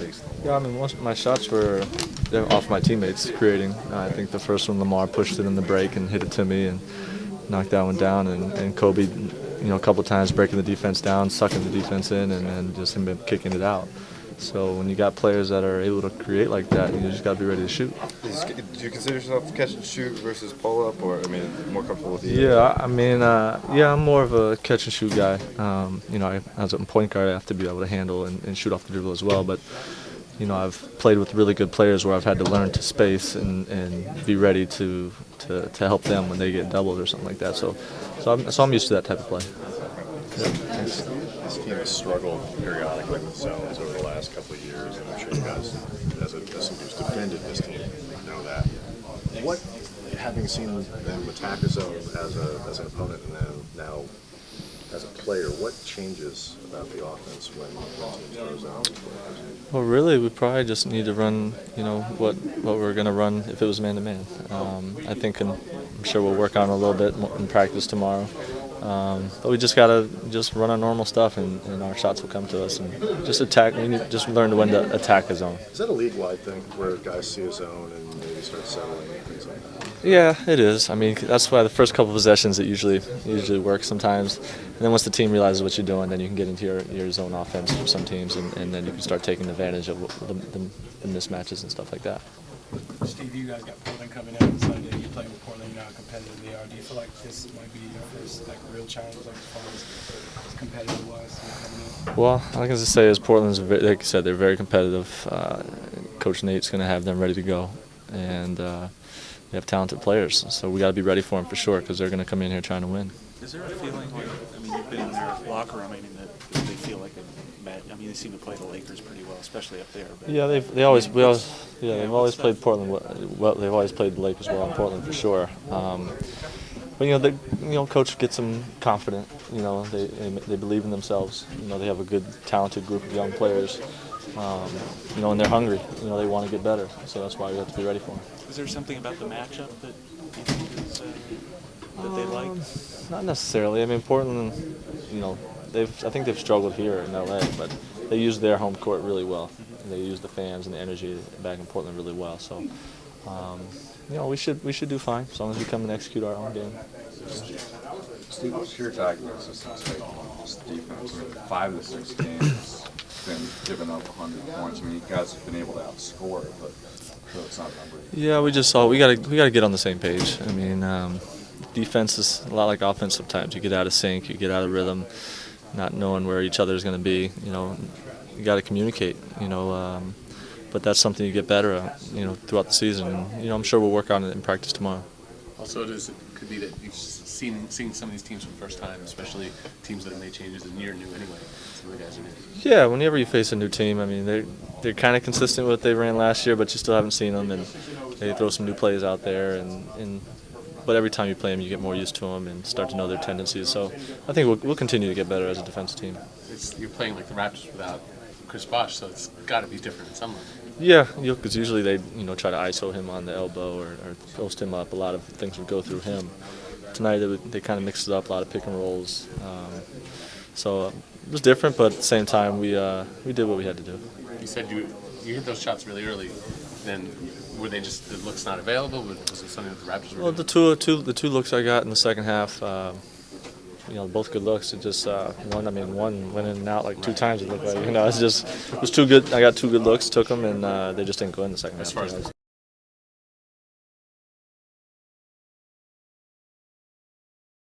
mistakes? Yeah, I mean, most of my shots were off my teammates creating. I think the first one, Lamar pushed it in the break and hit it to me and knocked that one down. And Kobe, a couple of times breaking the defense down, sucking the defense in, and then just him kicking it out. So when you got players that are able to create like that, you just got to be ready to shoot. Do you consider yourself catch and shoot versus pull up, or more comfortable with either? Yeah, I'm more of a catch and shoot guy. As a point guard, I have to be able to handle and shoot off the dribble as well. But I've played with really good players where I've had to learn to space and be ready to help them when they get doubled or something like that. So I'm used to that type of play. Yeah, thanks. This team has struggled periodically with zones over the last couple of years, and I'm sure you guys, as somebody who's defended this team, know that. What, having seen them attack a zone as an opponent and then now as a player, what changes about the offense when teams throw zones? Well, really, we probably just need to run, what we're going to run if it was man-to-man. I think I'm sure we'll work on it a little bit in practice tomorrow. But we just got to run our normal stuff, and our shots will come to us. And just attack. We need to just learn when to attack a zone. Is that a league-wide thing where guys see a zone and maybe start settling and things like that? Yeah, it is. I mean, that's why the first couple of possessions it usually works sometimes. And then once the team realizes what you're doing, then you can get into your zone offense for some teams, and then you can start taking advantage of the mismatches and stuff like that. Steve, you guys got Portland coming out on Sunday. You play with Portland, you know how competitive they are. Do you feel like this might be your first real challenge, as far as competitive wise coming in? Well, all I can say is Portland's, like you said, they're very competitive. Coach Nate's going to have them ready to go, and they have talented players. So we got to be ready for them for sure, because they're going to come in here trying to win. Is there a feeling, you've been in their locker room, that they feel like they seem to play the Lakers pretty well, especially up there. But yeah, they've always played Portland well. They've always played the Lakers well in Portland for sure. But coach gets them confident. They believe in themselves. They have a good, talented group of young players. And they're hungry. They want to get better. So that's why we have to be ready for them. Is there something about the matchup that you think is, that they like? Not necessarily. I mean, Portland, I think they've struggled here in LA, but they use their home court really well. And they use the fans and the energy back in Portland really well. So, we should do fine as long as we come and execute our own game. Steve, what's your diagnosis on this defense? 5 to 6 games, been giving up 100 points. I mean, you guys have been able to outscore it, but I'm sure it's not numbers. Yeah, we gotta get on the same page. I mean, defense is a lot like offense sometimes. You get out of sync, you get out of rhythm, not knowing where each other is going to be. You got to communicate. But that's something you get better at, throughout the season. And, I'm sure we'll work on it in practice tomorrow. Also, it could be that you've seen some of these teams for the first time, especially teams that have made changes and you're new anyway. Some of the guys are new. Yeah, whenever you face a new team, I mean, they're kind of consistent with what they ran last year, but you still haven't seen them, and they throw some new plays out there. But every time you play them, you get more used to them and start to know their tendencies. So I think we'll continue to get better as a defensive team. You're playing like the Raptors without Chris Bosh, so it's got to be different in some level. Yeah, because usually they try to ISO him on the elbow or post him up. A lot of things would go through him. Tonight they kind of mixed it up, a lot of pick and rolls. So it was different, but at the same time we did what we had to do. You said you hit those shots really early. Then were they just the looks not available? Was it something that the Raptors were doing? The two looks I got in the second half, both good looks. It just one went in and out like 2 times. It looked like it was too good. I got 2 good looks, took them, and they just didn't go in the second half.